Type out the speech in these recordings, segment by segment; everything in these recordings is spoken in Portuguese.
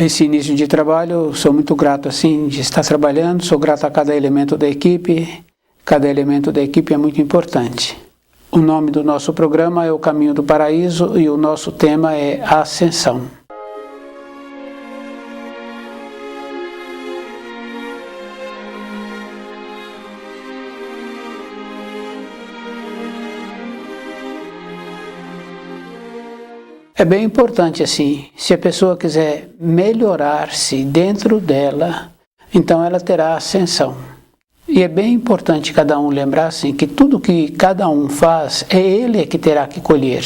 Esse início de trabalho, sou muito grato assim de estar trabalhando, sou grato a cada elemento da equipe. Cada elemento da equipe é muito importante. O nome do nosso programa é O Caminho do Paraíso e o nosso tema é a Ascensão. É bem importante assim, se a pessoa quiser melhorar-se dentro dela, então ela terá ascensão. E é bem importante cada um lembrar assim, que tudo que cada um faz, é ele que terá que colher.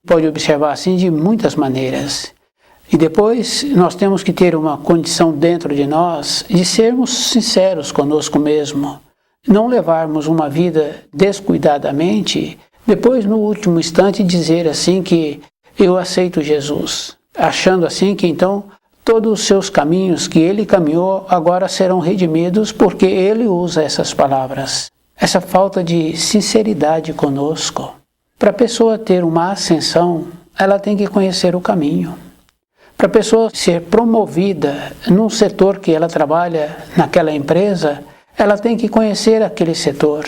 Pode observar assim de muitas maneiras. E depois nós temos que ter uma condição dentro de nós de sermos sinceros conosco mesmo. Não levarmos uma vida descuidadamente, depois no último instante dizer assim que eu aceito Jesus, achando assim que então todos os seus caminhos que ele caminhou agora serão redimidos porque ele usa essas palavras. Essa falta de sinceridade conosco. Para a pessoa ter uma ascensão, ela tem que conhecer o caminho. Para a pessoa ser promovida num setor que ela trabalha naquela empresa, ela tem que conhecer aquele setor.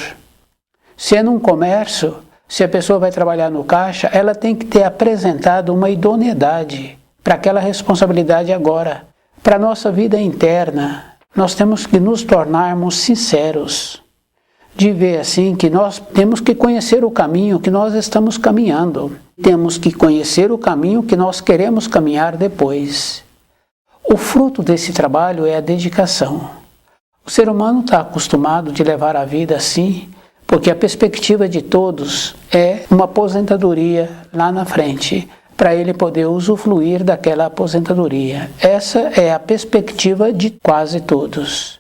Se é num comércio, se a pessoa vai trabalhar no caixa, ela tem que ter apresentado uma idoneidade para aquela responsabilidade agora. Para a nossa vida interna, nós temos que nos tornarmos sinceros. De ver assim que nós temos que conhecer o caminho que nós estamos caminhando. Temos que conhecer o caminho que nós queremos caminhar depois. O fruto desse trabalho é a dedicação. O ser humano está acostumado de levar a vida assim, porque a perspectiva de todos é uma aposentadoria lá na frente, para ele poder usufruir daquela aposentadoria. Essa é a perspectiva de quase todos.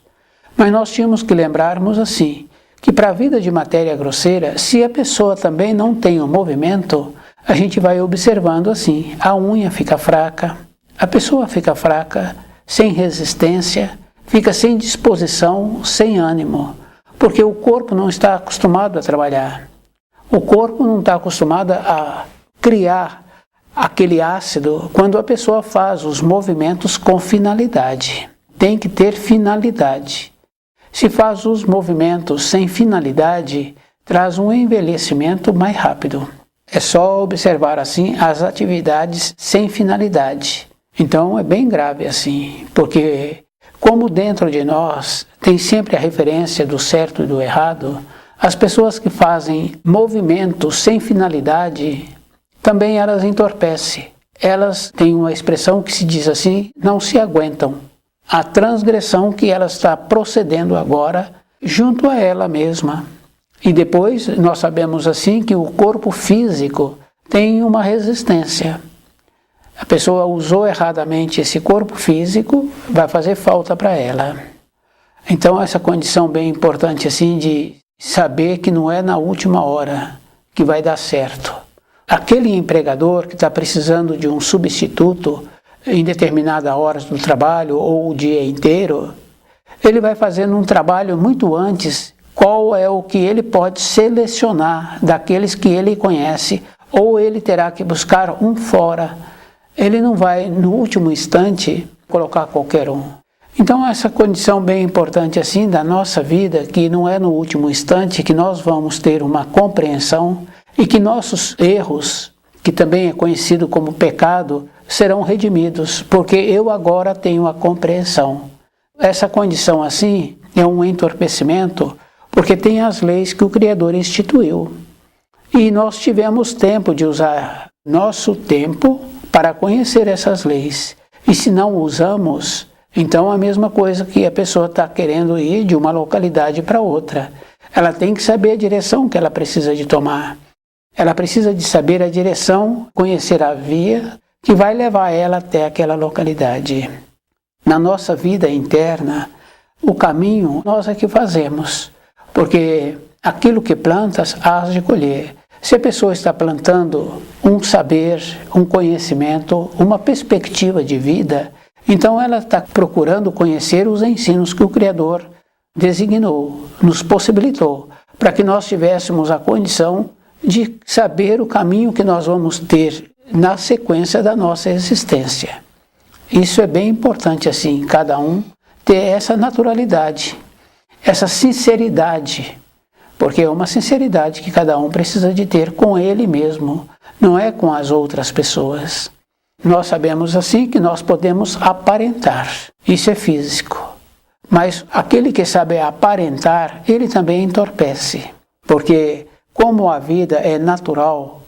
Mas nós tínhamos que lembrarmos assim, que para a vida de matéria grosseira, se a pessoa também não tem um movimento, a gente vai observando assim, a unha fica fraca, a pessoa fica fraca, sem resistência, fica sem disposição, sem ânimo. Porque o corpo não está acostumado a trabalhar. O corpo não está acostumado a criar aquele ácido quando a pessoa faz os movimentos com finalidade. Tem que ter finalidade. Se faz os movimentos sem finalidade, traz um envelhecimento mais rápido. É só observar assim as atividades sem finalidade. Então é bem grave assim, porque como dentro de nós tem sempre a referência do certo e do errado, as pessoas que fazem movimentos sem finalidade, também elas entorpecem. Elas têm uma expressão que se diz assim, não se aguentam. A transgressão que ela está procedendo agora junto a ela mesma. E depois nós sabemos assim que o corpo físico tem uma resistência. A pessoa usou erradamente esse corpo físico, vai fazer falta para ela. Então essa condição bem importante assim de saber que não é na última hora que vai dar certo. Aquele empregador que está precisando de um substituto em determinadas horas do trabalho ou o dia inteiro, ele vai fazendo um trabalho muito antes qual é o que ele pode selecionar daqueles que ele conhece ou ele terá que buscar um fora. Ele não vai, no último instante, colocar qualquer um. Então, essa condição bem importante assim da nossa vida, que não é no último instante que nós vamos ter uma compreensão e que nossos erros, que também é conhecido como pecado, serão redimidos, porque eu agora tenho a compreensão. Essa condição assim é um entorpecimento, porque tem as leis que o Criador instituiu. E nós tivemos tempo de usar nosso tempo para conhecer essas leis. E se não usamos, então a mesma coisa que a pessoa está querendo ir de uma localidade para outra. Ela tem que saber a direção que ela precisa de tomar. Ela precisa de saber a direção, conhecer a via que vai levar ela até aquela localidade. Na nossa vida interna, o caminho nós é que fazemos, porque aquilo que plantas, hás de colher. Se a pessoa está plantando um saber, um conhecimento, uma perspectiva de vida, então ela está procurando conhecer os ensinos que o Criador designou, nos possibilitou, para que nós tivéssemos a condição de saber o caminho que nós vamos ter na sequência da nossa existência. Isso é bem importante assim, cada um ter essa naturalidade, essa sinceridade, porque é uma sinceridade que cada um precisa de ter com ele mesmo, não é com as outras pessoas. Nós sabemos assim que nós podemos aparentar, isso é físico, mas aquele que sabe aparentar, ele também entorpece, porque como a vida é natural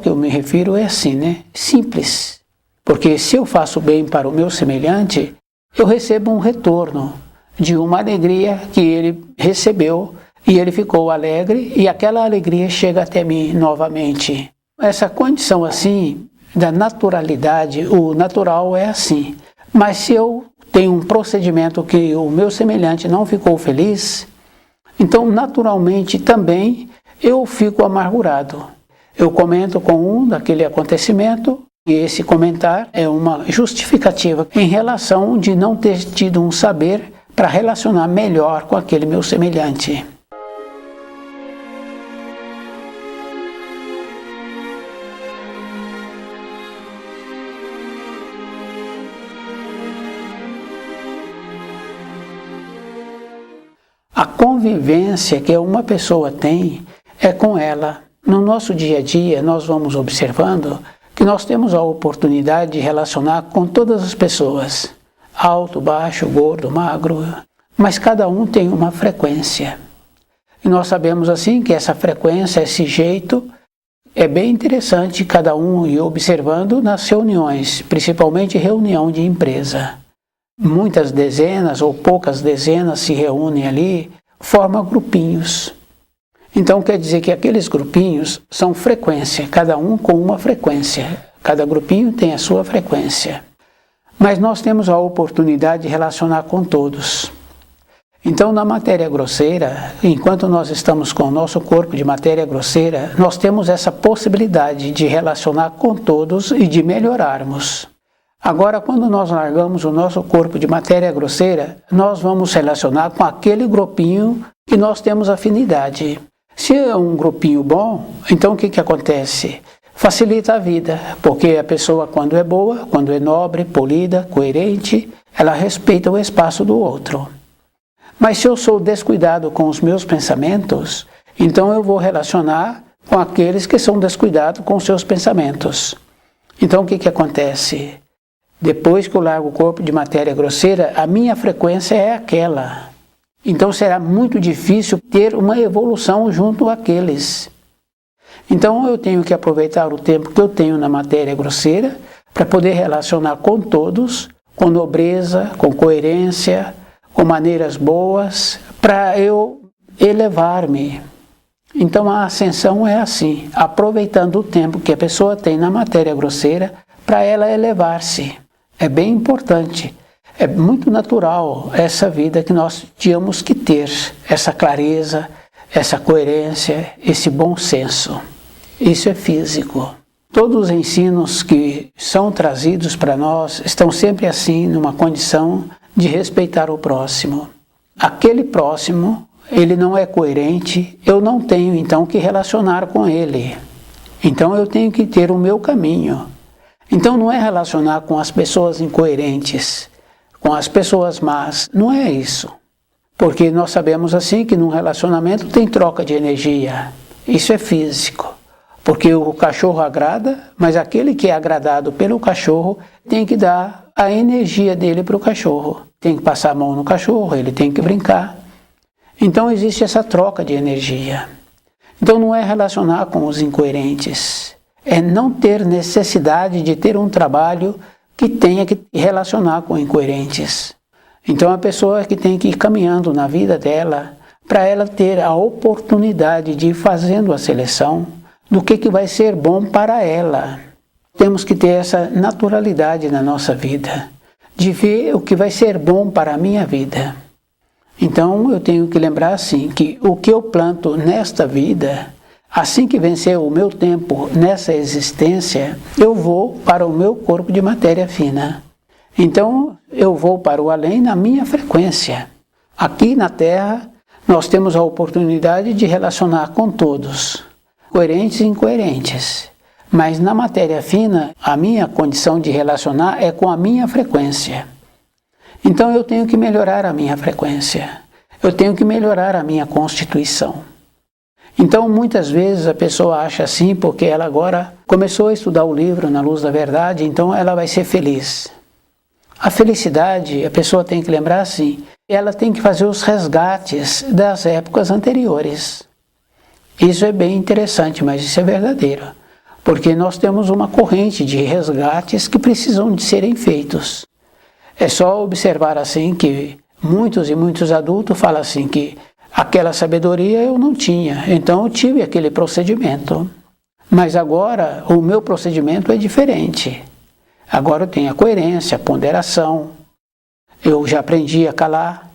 que eu me refiro é assim, né? Simples. Porque se eu faço bem para o meu semelhante, eu recebo um retorno de uma alegria que ele recebeu e ele ficou alegre e aquela alegria chega até mim novamente. Essa condição assim, da naturalidade, o natural é assim. Mas se eu tenho um procedimento que o meu semelhante não ficou feliz, então naturalmente também eu fico amargurado. Eu comento com um daquele acontecimento e esse comentar é uma justificativa em relação de não ter tido um saber para relacionar melhor com aquele meu semelhante. A convivência que uma pessoa tem é com ela. No nosso dia a dia, nós vamos observando que nós temos a oportunidade de relacionar com todas as pessoas, alto, baixo, gordo, magro, mas cada um tem uma frequência. E nós sabemos assim que essa frequência, esse jeito, é bem interessante cada um ir observando nas reuniões, principalmente reunião de empresa. Muitas dezenas ou poucas dezenas se reúnem ali, formam grupinhos. Então quer dizer que aqueles grupinhos são frequência, cada um com uma frequência. Cada grupinho tem a sua frequência. Mas nós temos a oportunidade de relacionar com todos. Então na matéria grosseira, enquanto nós estamos com o nosso corpo de matéria grosseira, nós temos essa possibilidade de relacionar com todos e de melhorarmos. Agora, quando nós largamos o nosso corpo de matéria grosseira, nós vamos relacionar com aquele grupinho que nós temos afinidade. Se é um grupinho bom, então o que acontece? Facilita a vida, porque a pessoa quando é boa, quando é nobre, polida, coerente, ela respeita o espaço do outro. Mas se eu sou descuidado com os meus pensamentos, então eu vou relacionar com aqueles que são descuidados com os seus pensamentos. Então o que acontece? Depois que eu largo o corpo de matéria grosseira, a minha frequência é aquela. Então será muito difícil ter uma evolução junto àqueles. Então eu tenho que aproveitar o tempo que eu tenho na matéria grosseira para poder relacionar com todos, com nobreza, com coerência, com maneiras boas, para eu elevar-me. Então a ascensão é assim, aproveitando o tempo que a pessoa tem na matéria grosseira para ela elevar-se. É bem importante. É muito natural essa vida que nós tínhamos que ter, essa clareza, essa coerência, esse bom senso. Isso é físico. Todos os ensinos que são trazidos para nós estão sempre assim, numa condição de respeitar o próximo. Aquele próximo, ele não é coerente, eu não tenho então que relacionar com ele. Então eu tenho que ter o meu caminho. Então não é relacionar com as pessoas incoerentes, com as pessoas más, não é isso. Porque nós sabemos assim que num relacionamento tem troca de energia, isso é físico. Porque o cachorro agrada, mas aquele que é agradado pelo cachorro tem que dar a energia dele para o cachorro. Tem que passar a mão no cachorro, ele tem que brincar. Então existe essa troca de energia. Então não é relacionar com os incoerentes, é não ter necessidade de ter um trabalho que tenha que relacionar com incoerentes. Então a pessoa que tem que ir caminhando na vida dela, para ela ter a oportunidade de ir fazendo a seleção do que vai ser bom para ela. Temos que ter essa naturalidade na nossa vida, de ver o que vai ser bom para a minha vida. Então eu tenho que lembrar assim, que o que eu planto nesta vida, assim que vencer o meu tempo nessa existência, eu vou para o meu corpo de matéria fina. Então eu vou para o além na minha frequência. Aqui na Terra nós temos a oportunidade de relacionar com todos, coerentes e incoerentes. Mas na matéria fina, a minha condição de relacionar é com a minha frequência. Então eu tenho que melhorar a minha frequência. Eu tenho que melhorar a minha constituição. Então muitas vezes a pessoa acha assim porque ela agora começou a estudar o livro Na Luz da Verdade, então ela vai ser feliz. A felicidade, a pessoa tem que lembrar assim, ela tem que fazer os resgates das épocas anteriores. Isso é bem interessante, mas isso é verdadeiro. Porque nós temos uma corrente de resgates que precisam de serem feitos. É só observar assim que muitos e muitos adultos falam assim que aquela sabedoria eu não tinha, então eu tive aquele procedimento. Mas agora o meu procedimento é diferente. Agora eu tenho a coerência, a ponderação. Eu já aprendi a calar,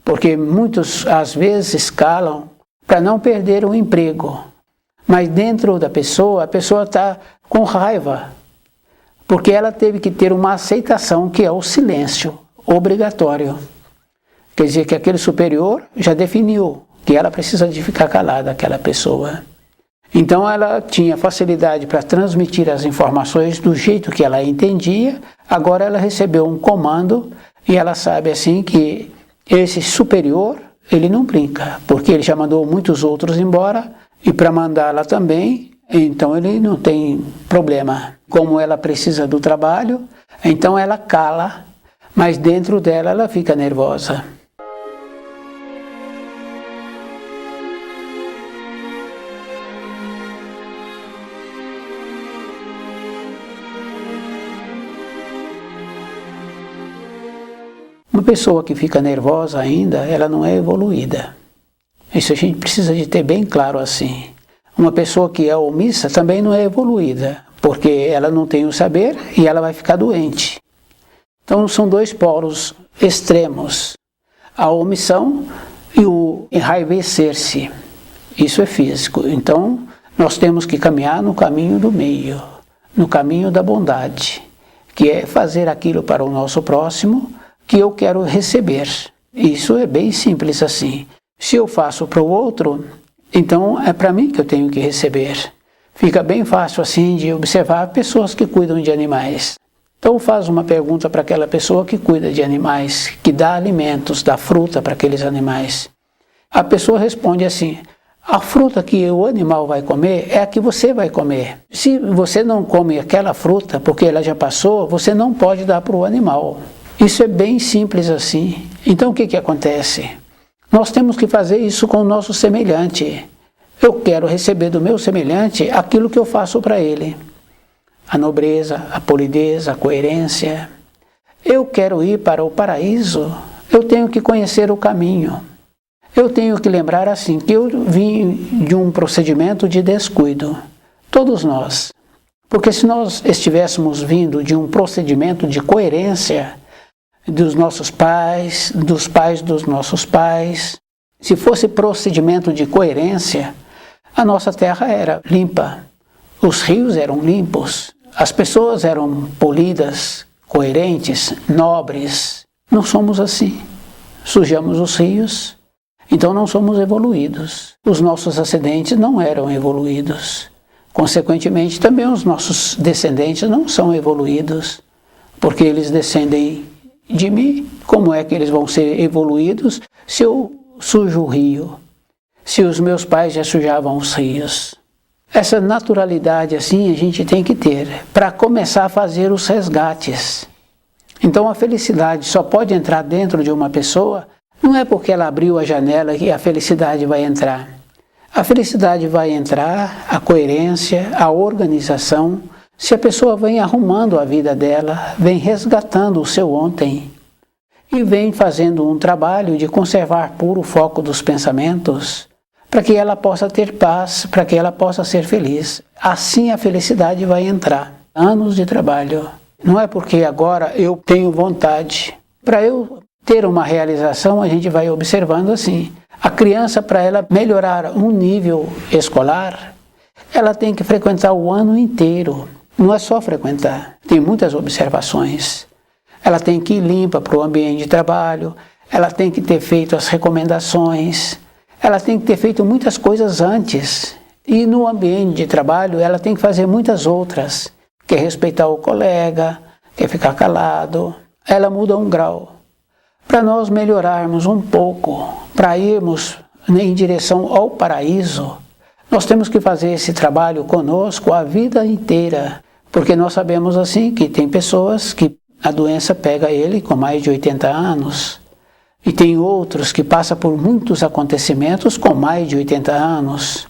porque muitos às vezes calam para não perder o emprego. Mas dentro da pessoa, a pessoa está com raiva, porque ela teve que ter uma aceitação que é o silêncio obrigatório. Quer dizer que aquele superior já definiu que ela precisa de ficar calada, aquela pessoa. Então ela tinha facilidade para transmitir as informações do jeito que ela entendia, agora ela recebeu um comando e ela sabe assim que esse superior, ele não brinca, porque ele já mandou muitos outros embora e para mandá-la também, então ele não tem problema. Como ela precisa do trabalho, então ela cala, mas dentro dela ela fica nervosa. Uma pessoa que fica nervosa ainda, ela não é evoluída. Isso a gente precisa de ter bem claro assim. Uma pessoa que é omissa também não é evoluída, porque ela não tem o saber e ela vai ficar doente. Então são dois polos extremos, a omissão e o enraivecer-se. Isso é físico. Então nós temos que caminhar no caminho do meio, no caminho da bondade, que é fazer aquilo para o nosso próximo que eu quero receber. Isso é bem simples assim. Se eu faço para o outro, então é para mim que eu tenho que receber. Fica bem fácil assim de observar pessoas que cuidam de animais. Então faz uma pergunta para aquela pessoa que cuida de animais, que dá alimentos, dá fruta para aqueles animais. A pessoa responde assim: a fruta que o animal vai comer é a que você vai comer. Se você não come aquela fruta, porque ela já passou, você não pode dar para o animal. Isso é bem simples assim. Então o que acontece? Nós temos que fazer isso com o nosso semelhante. Eu quero receber do meu semelhante aquilo que eu faço para ele. A nobreza, a polidez, a coerência. Eu quero ir para o paraíso, eu tenho que conhecer o caminho. Eu tenho que lembrar assim, que eu vim de um procedimento de descuido. Todos nós. Porque se nós estivéssemos vindo de um procedimento de coerência, dos nossos pais, dos pais dos nossos pais. Se fosse procedimento de coerência, a nossa terra era limpa, os rios eram limpos, as pessoas eram polidas, coerentes, nobres. Não somos assim. Sujamos os rios, então não somos evoluídos. Os nossos ascendentes não eram evoluídos. Consequentemente, também os nossos descendentes não são evoluídos, porque eles descendem de mim. Como é que eles vão ser evoluídos se eu sujo o rio? Se os meus pais já sujavam os rios? Essa naturalidade assim a gente tem que ter para começar a fazer os resgates. Então a felicidade só pode entrar dentro de uma pessoa, não é porque ela abriu a janela que a felicidade vai entrar. A felicidade vai entrar, a coerência, a organização, se a pessoa vem arrumando a vida dela, vem resgatando o seu ontem e vem fazendo um trabalho de conservar puro o foco dos pensamentos para que ela possa ter paz, para que ela possa ser feliz. Assim a felicidade vai entrar. Anos de trabalho. Não é porque agora eu tenho vontade. Para eu ter uma realização, a gente vai observando assim. A criança, para ela melhorar um nível escolar, ela tem que frequentar o ano inteiro. Não é só frequentar, tem muitas observações. Ela tem que ir limpa para o ambiente de trabalho, ela tem que ter feito as recomendações, ela tem que ter feito muitas coisas antes. E no ambiente de trabalho ela tem que fazer muitas outras, que é respeitar o colega, que é ficar calado. Ela muda um grau. Para nós melhorarmos um pouco, para irmos em direção ao paraíso, nós temos que fazer esse trabalho conosco a vida inteira, porque nós sabemos assim que tem pessoas que a doença pega ele com mais de 80 anos, e tem outros que passam por muitos acontecimentos com mais de 80 anos.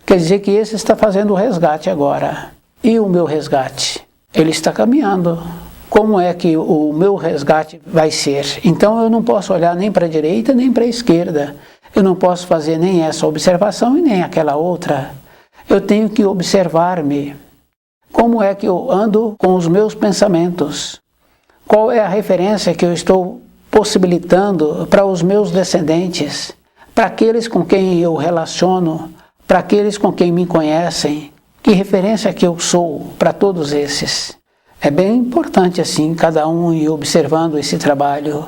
Quer dizer que esse está fazendo o resgate agora. E o meu resgate? Ele está caminhando. Como é que o meu resgate vai ser? Então eu não posso olhar nem para a direita nem para a esquerda. Eu não posso fazer nem essa observação e nem aquela outra. Eu tenho que observar-me. Como é que eu ando com os meus pensamentos? Qual é a referência que eu estou possibilitando para os meus descendentes? Para aqueles com quem eu relaciono? Para aqueles com quem me conhecem? Que referência que eu sou para todos esses? É bem importante assim, cada um ir observando esse trabalho,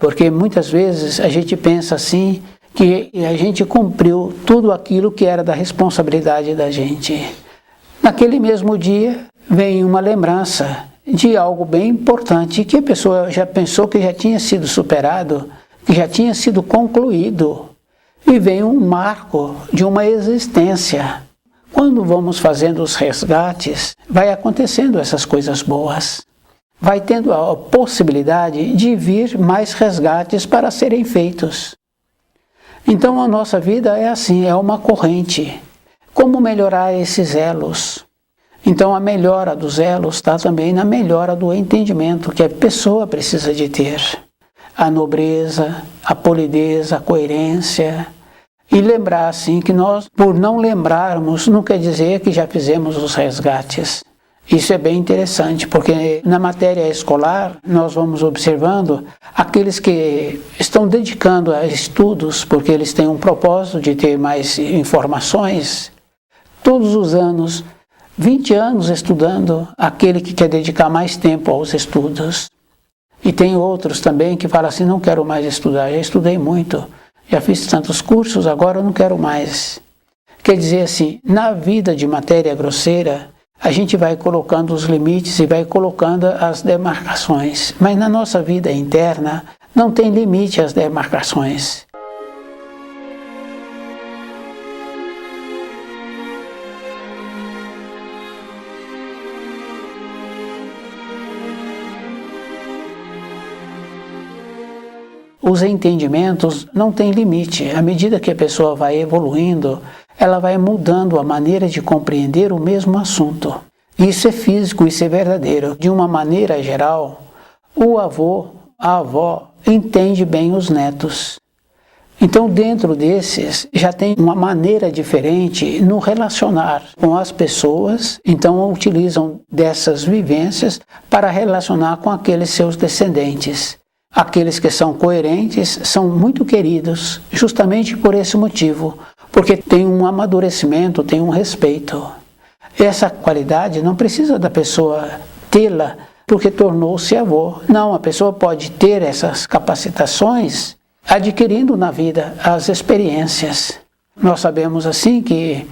porque muitas vezes a gente pensa assim, que a gente cumpriu tudo aquilo que era da responsabilidade da gente. Naquele mesmo dia vem uma lembrança de algo bem importante, que a pessoa já pensou que já tinha sido superado, que já tinha sido concluído, e vem um marco de uma existência. Quando vamos fazendo os resgates, vai acontecendo essas coisas boas. Vai tendo a possibilidade de vir mais resgates para serem feitos. Então a nossa vida é assim, é uma corrente. Como melhorar esses elos? Então a melhora dos elos está também na melhora do entendimento que a pessoa precisa de ter. A nobreza, a polidez, a coerência. E lembrar assim que nós, por não lembrarmos, não quer dizer que já fizemos os resgates. Isso é bem interessante, porque na matéria escolar nós vamos observando aqueles que estão dedicando a estudos, porque eles têm um propósito de ter mais informações, todos os anos, 20 anos estudando, aquele que quer dedicar mais tempo aos estudos. E tem outros também que falam assim, não quero mais estudar, já estudei muito. Já fiz tantos cursos, agora eu não quero mais. Quer dizer assim, na vida de matéria grosseira, a gente vai colocando os limites e vai colocando as demarcações. Mas na nossa vida interna, não tem limite às demarcações. Os entendimentos não têm limite. À medida que a pessoa vai evoluindo, ela vai mudando a maneira de compreender o mesmo assunto. Isso é físico, isso é verdadeiro. De uma maneira geral, o avô, a avó, entende bem os netos. Então, dentro desses, já tem uma maneira diferente no relacionar com as pessoas, então utilizam dessas vivências para relacionar com aqueles seus descendentes. Aqueles que são coerentes são muito queridos, justamente por esse motivo, porque tem um amadurecimento, tem um respeito. Essa qualidade não precisa da pessoa tê-la porque tornou-se avô. Não, a pessoa pode ter essas capacitações adquirindo na vida as experiências. Nós sabemos assim que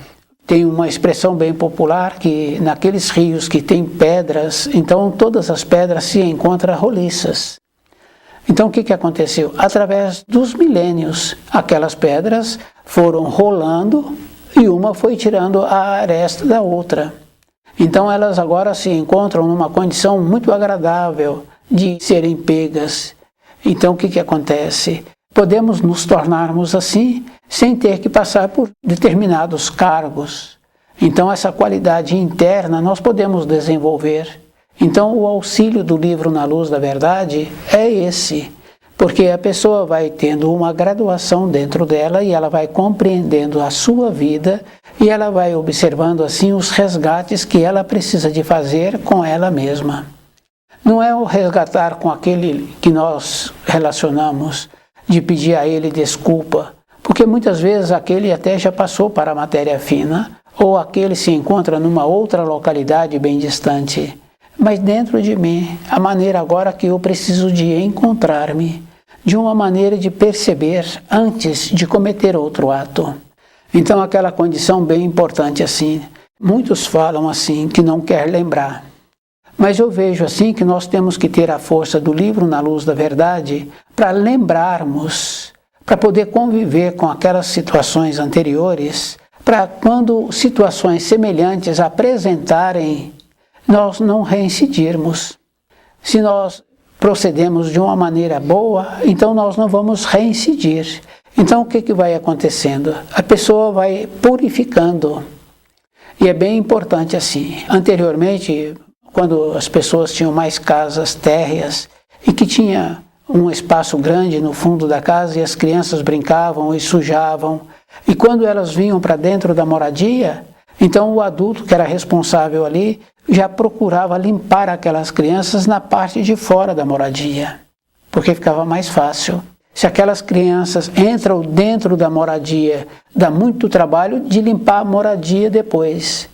tem uma expressão bem popular que naqueles rios que tem pedras, então todas as pedras se encontram roliças. Então o que aconteceu? Através dos milênios, aquelas pedras foram rolando e uma foi tirando a aresta da outra. Então elas agora se encontram numa condição muito agradável de serem pegas. Então o que acontece? Podemos nos tornarmos assim sem ter que passar por determinados cargos. Então essa qualidade interna nós podemos desenvolver. Então o auxílio do livro Na Luz da Verdade é esse, porque a pessoa vai tendo uma graduação dentro dela e ela vai compreendendo a sua vida e ela vai observando assim os resgates que ela precisa de fazer com ela mesma. Não é o resgatar com aquele que nós relacionamos, de pedir a ele desculpa, porque muitas vezes aquele até já passou para a matéria fina, ou aquele se encontra numa outra localidade bem distante. Mas dentro de mim, a maneira agora que eu preciso de encontrar-me, de uma maneira de perceber antes de cometer outro ato. Então aquela condição bem importante assim. Muitos falam assim que não quer lembrar. Mas eu vejo assim que nós temos que ter a força do livro Na Luz da Verdade para lembrarmos, para poder conviver com aquelas situações anteriores, para quando situações semelhantes apresentarem, nós não reincidirmos. Se nós procedemos de uma maneira boa, então nós não vamos reincidir. Então o que vai acontecendo? A pessoa vai purificando. E é bem importante assim. Anteriormente, quando as pessoas tinham mais casas térreas e que tinha um espaço grande no fundo da casa e as crianças brincavam e sujavam, e quando elas vinham para dentro da moradia, então o adulto que era responsável ali já procurava limpar aquelas crianças na parte de fora da moradia, porque ficava mais fácil. Se aquelas crianças entram dentro da moradia, dá muito trabalho de limpar a moradia depois.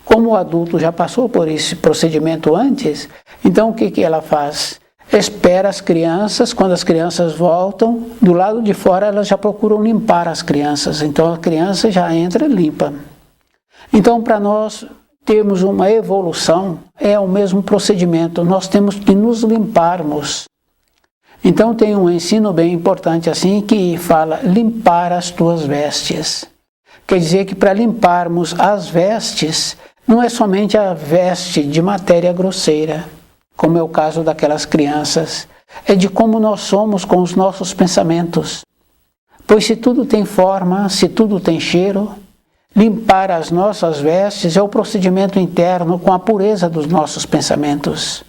Como o adulto já passou por esse procedimento antes, então o que ela faz? Espera as crianças, quando as crianças voltam, do lado de fora elas já procuram limpar as crianças, então a criança já entra e limpa. Então para nós termos uma evolução, é o mesmo procedimento, nós temos que nos limparmos. Então tem um ensino bem importante assim que fala limpar as tuas vestes. Quer dizer que para limparmos as vestes, não é somente a veste de matéria grosseira, como é o caso daquelas crianças, é de como nós somos com os nossos pensamentos. Pois se tudo tem forma, se tudo tem cheiro, limpar as nossas vestes é o procedimento interno com a pureza dos nossos pensamentos,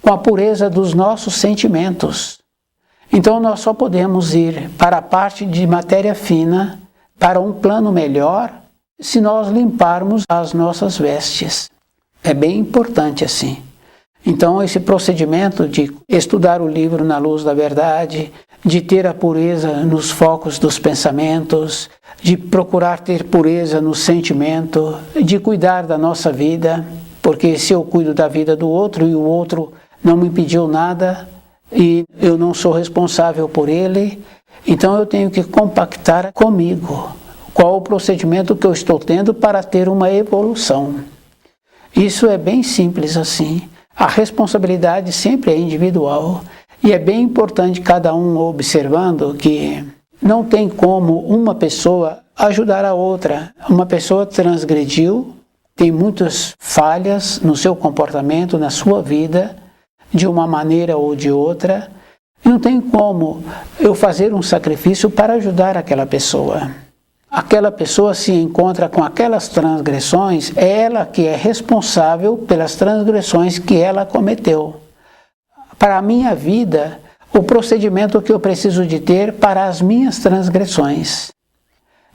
com a pureza dos nossos sentimentos. Então nós só podemos ir para a parte de matéria fina, para um plano melhor, se nós limparmos as nossas vestes. É bem importante assim. Então esse procedimento de estudar o livro Na Luz da Verdade, de ter a pureza nos focos dos pensamentos, de procurar ter pureza no sentimento, de cuidar da nossa vida, porque se eu cuido da vida do outro e o outro não me pediu nada e eu não sou responsável por ele, então eu tenho que compactar comigo. Qual o procedimento que eu estou tendo para ter uma evolução? Isso é bem simples assim. A responsabilidade sempre é individual e é bem importante cada um observando que não tem como uma pessoa ajudar a outra. Uma pessoa transgrediu, tem muitas falhas no seu comportamento, na sua vida, de uma maneira ou de outra. Não tem como eu fazer um sacrifício para ajudar aquela pessoa. Aquela pessoa se encontra com aquelas transgressões, é ela que é responsável pelas transgressões que ela cometeu. Para a minha vida, o procedimento que eu preciso de ter para as minhas transgressões.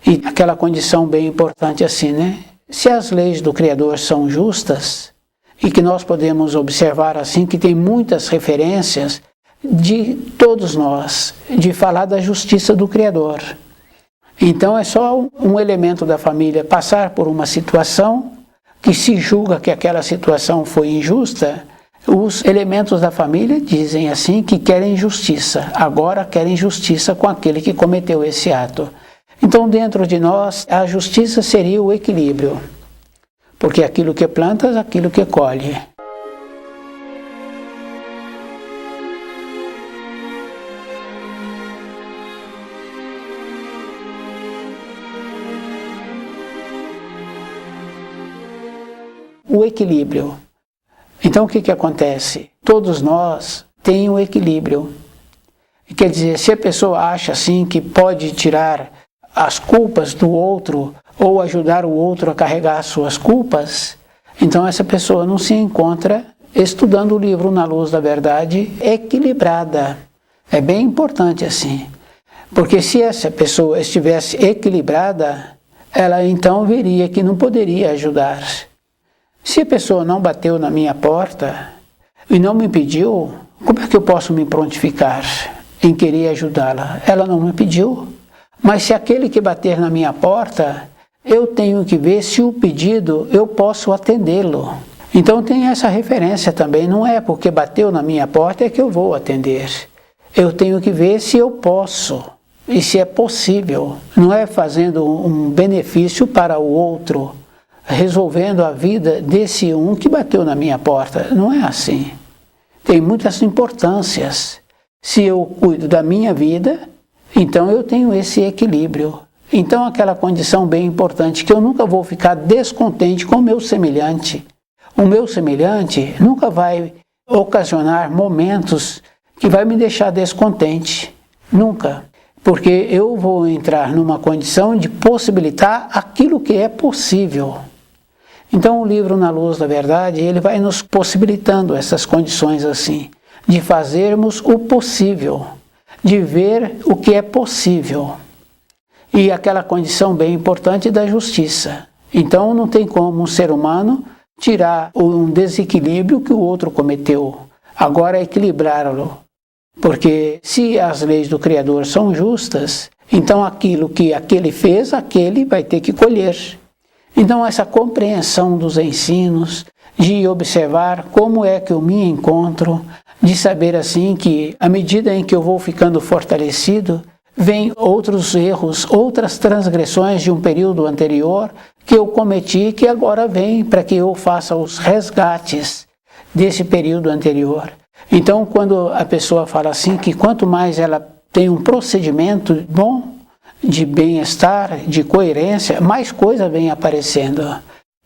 E aquela condição bem importante assim, né? Se as leis do Criador são justas, e que nós podemos observar assim, que tem muitas referências de todos nós, de falar da justiça do Criador. Então é só um elemento da família passar por uma situação que se julga que aquela situação foi injusta, os elementos da família dizem assim que querem justiça, agora querem justiça com aquele que cometeu esse ato. Então dentro de nós a justiça seria o equilíbrio, porque aquilo que plantas, aquilo que colhe. O equilíbrio. Então o que acontece? Todos nós temos um equilíbrio. Quer dizer, se a pessoa acha assim que pode tirar as culpas do outro ou ajudar o outro a carregar as suas culpas, então essa pessoa não se encontra estudando o livro Na Luz da Verdade equilibrada. É bem importante assim. Porque se essa pessoa estivesse equilibrada, ela então veria que não poderia ajudar. Se a pessoa não bateu na minha porta e não me pediu, como é que eu posso me prontificar em querer ajudá-la? Ela não me pediu. Mas se aquele que bater na minha porta, eu tenho que ver se o pedido eu posso atendê-lo. Então tem essa referência também, não é porque bateu na minha porta é que eu vou atender. Eu tenho que ver se eu posso. e se é possível. Não é fazendo um benefício para o outro, resolvendo a vida desse um que bateu na minha porta. Não é assim. Tem muitas importâncias. Se eu cuido da minha vida, então eu tenho esse equilíbrio. Então aquela condição bem importante, que eu nunca vou ficar descontente com o meu semelhante. O meu semelhante nunca vai ocasionar momentos que vai me deixar descontente. Nunca. Porque eu vou entrar numa condição de possibilitar aquilo que é possível. Então o livro Na Luz da Verdade, ele vai nos possibilitando essas condições assim, de fazermos o possível, de ver o que é possível. E aquela condição bem importante da justiça. Então não tem como um ser humano tirar um desequilíbrio que o outro cometeu, agora equilibrá-lo. Porque se as leis do Criador são justas, então aquilo que aquele fez, aquele vai ter que colher. Então essa compreensão dos ensinos, de observar como é que eu me encontro, de saber assim que à medida em que eu vou ficando fortalecido, vêm outros erros, outras transgressões de um período anterior que eu cometi, que agora vem para que eu faça os resgates desse período anterior. Então, quando a pessoa fala assim, que quanto mais ela tem um procedimento bom, de bem-estar, de coerência, mais coisa vem aparecendo.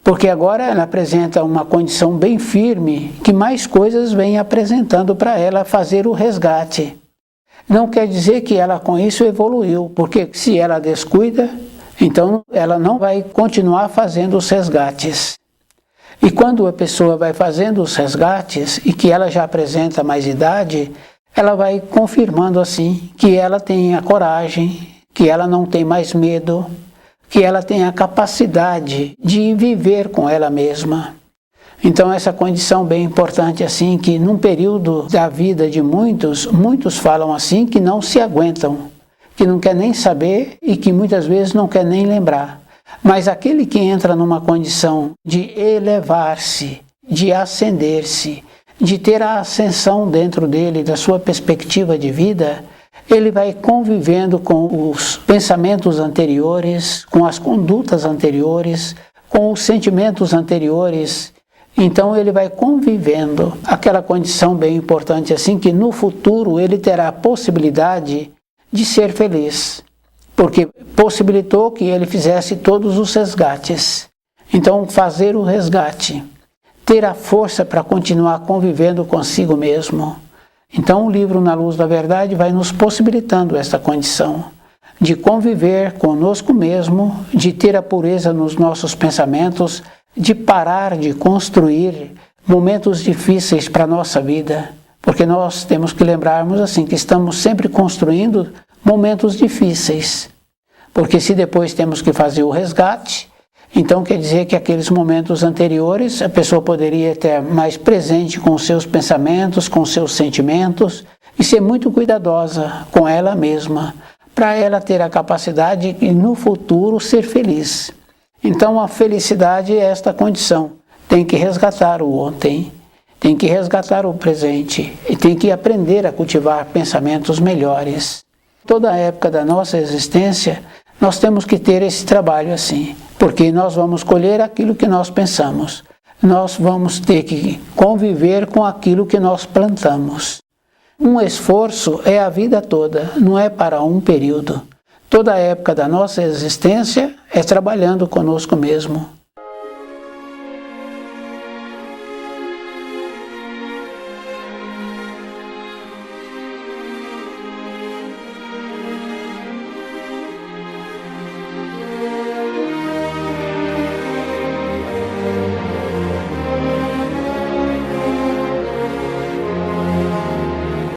Porque agora ela apresenta uma condição bem firme, que mais coisas vêm apresentando para ela fazer o resgate. Não quer dizer que ela com isso evoluiu, porque se ela descuida, então ela não vai continuar fazendo os resgates. E quando a pessoa vai fazendo os resgates e que ela já apresenta mais idade, ela vai confirmando assim que ela tem a coragem, que ela não tem mais medo, que ela tem a capacidade de viver com ela mesma. Então essa condição bem importante assim, que num período da vida de muitos falam assim que não se aguentam, que não quer nem saber e que muitas vezes não quer nem lembrar. Mas aquele que entra numa condição de elevar-se, de ascender-se, de ter a ascensão dentro dele, da sua perspectiva de vida, ele vai convivendo com os pensamentos anteriores, com as condutas anteriores, com os sentimentos anteriores. Então ele vai convivendo aquela condição bem importante assim, que no futuro ele terá a possibilidade de ser feliz, porque possibilitou que ele fizesse todos os resgates. Então fazer o resgate, ter a força para continuar convivendo consigo mesmo. Então o livro Na Luz da Verdade vai nos possibilitando essa condição de conviver conosco mesmo, de ter a pureza nos nossos pensamentos, de parar de construir momentos difíceis para a nossa vida, porque nós temos que lembrarmos assim que estamos sempre construindo momentos difíceis, porque se depois temos que fazer o resgate, então quer dizer que aqueles momentos anteriores a pessoa poderia ter mais presente com os seus pensamentos, com os seus sentimentos e ser muito cuidadosa com ela mesma, para ela ter a capacidade de no futuro ser feliz. Então a felicidade é esta condição, tem que resgatar o ontem, tem que resgatar o presente e tem que aprender a cultivar pensamentos melhores. Toda a época da nossa existência, nós temos que ter esse trabalho assim, porque nós vamos colher aquilo que nós pensamos. Nós vamos ter que conviver com aquilo que nós plantamos. Um esforço é a vida toda, não é para um período. Toda a época da nossa existência é trabalhando conosco mesmo.